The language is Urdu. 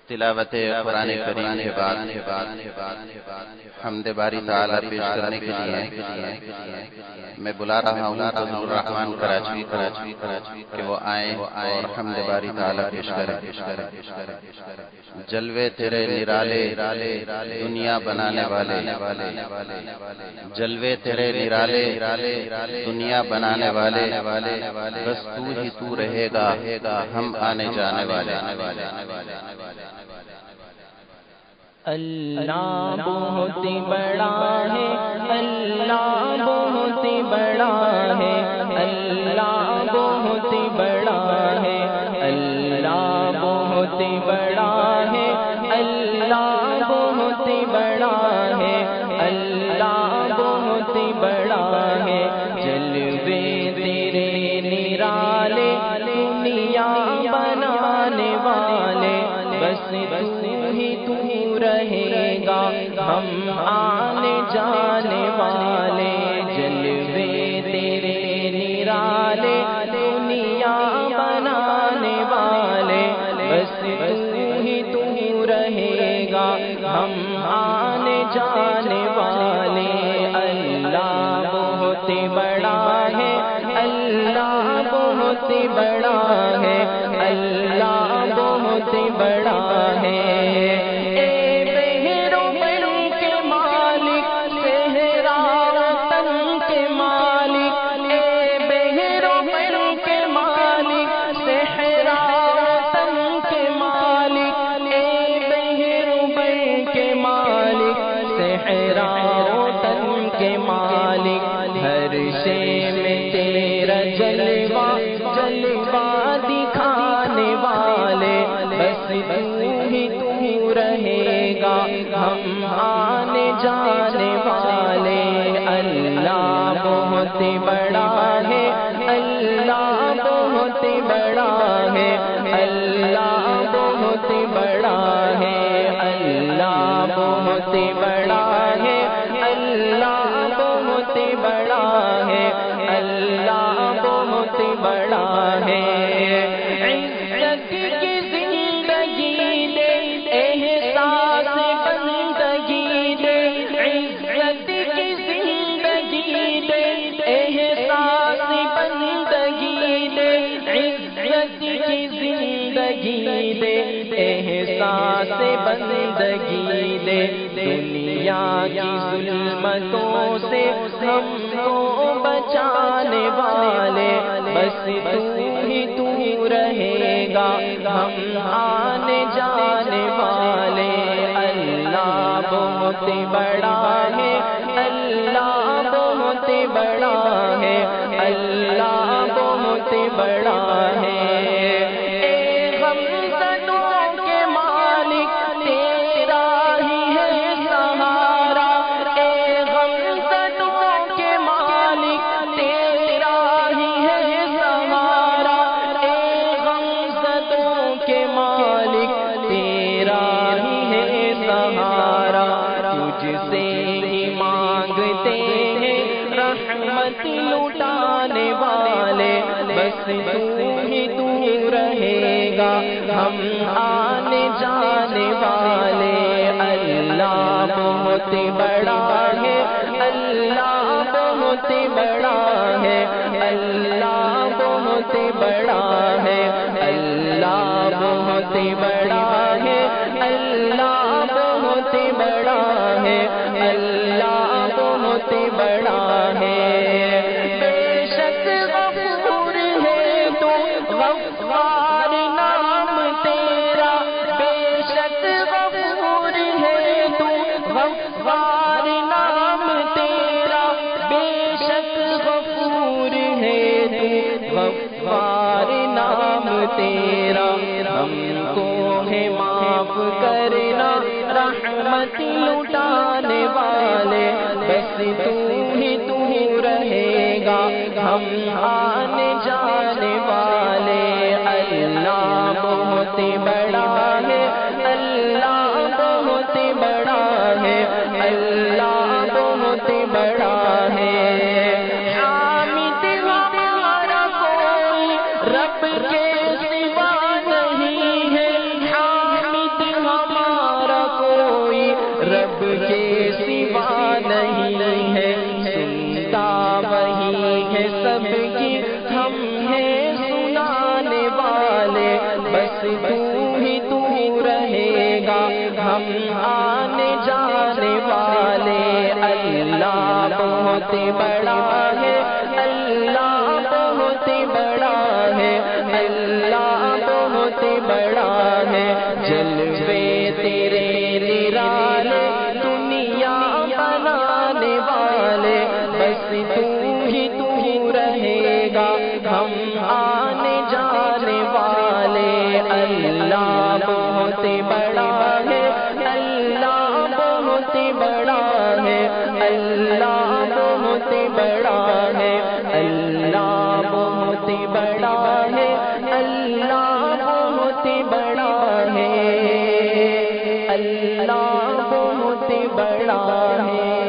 تلاوت قرآن کریم کے بعد حمد باری تعالیٰ پیش کرنے کے لیے میں بلا رہا ہوں فضل الرحمان کراچی کہ وہ آئیں اور حمد باری تعالیٰ پیش کریں۔ جلوے تیرے نرالے دنیا بنانے والے، جلوے تیرے نرالے دنیا بنانے والے، بس تو ہی تو رہے گا ہم آنے جانے والے۔ اللہ بہت بڑا ہے، اللہ بہت بڑا ہے، اللہ بہت بڑا ہے، اللہ بہت بڑا ہے، اللہ بہت بڑا ہے، اللہ بہت بڑا ہے۔ جلوے تیرے نرالے دنیا بنانے والے، بس تو ہی تو رہے گا ہم آنے جانے والے۔ جلوے تیرے نرالے دنیا بنانے والے، بس تو ہی تو رہے گا ہم آنے جانے والے۔ اللہ بہت بڑا ہے، اللہ بہت بڑا ہے، اللہ بہت بڑا ہے۔ جلوہ دکھانے والے، بس تو ہی تو رہے گا ہم آنے جانے والے۔ اللہ بہت بڑا ہے، اللہ بہت بڑا ہے، اللہ بہت بڑا ہے، اللہ بہت بڑا ہے، اللہ بہت بڑا ہے، اللہ بہت بڑا ہے۔ عزت کی زندگی دے، احساس بندگی دے، عزت کی زندگی دے، احساس بندگی دے، عزت کی زندگی دے، احساس بندگی دے۔ دنیا کی ظلمتوں سے ہم کو بچانے والے، بس تو ہی تو رہے گا ہم آنے جانے والے۔ اللہ بہت بڑا ہے، اللہ بہت بڑا ہے، اللہ بہت بڑا ہے۔ رحمت لوٹانے والے، بس تو ہی تو رہے گا ہم آنے جانے والے۔ اللہ بہت بڑا ہے، اللہ بہت بڑا ہے، اللہ بہت بڑا ہے، اللہ بہت بڑا ہے، اللہ بہت بڑا ہے، اللہ بہت بڑا ہے۔ بے شک غفور ہے تو غفار نام تیرا، بے شک غفور ہے تو غفار نام تیرا، بے شک غفور ہے تو غفار نام تیرا۔ ہم کو ہے معاف کرنا رحمت لوٹانے والے، بس تو ہی تو رہے گا ہم آنے جانے والے۔ اللہ بہت بڑا ہے، اللہ بہت بڑا ہے، اللہ بہت بڑا ہے۔ حامد ہمارا کوئی رب کے سوا نہیں ہے، حامد بس تو رہے گا ہم آنے جانے والے اللہ بہت بڑا ہے اللہ بہت بڑا ہے اللہ بہت بڑا ہے جلوے تیرے نرالے دنیا بنانے والے بس تو رہے گا ہم آنے جانے والے اللہ بہت بڑا ہے اللہ بہت بڑا ہے اللہ بہت بڑا ہے اللہ بہت بڑا ہے اللہ بہت بڑا ہے اللہ بہت بڑا ہے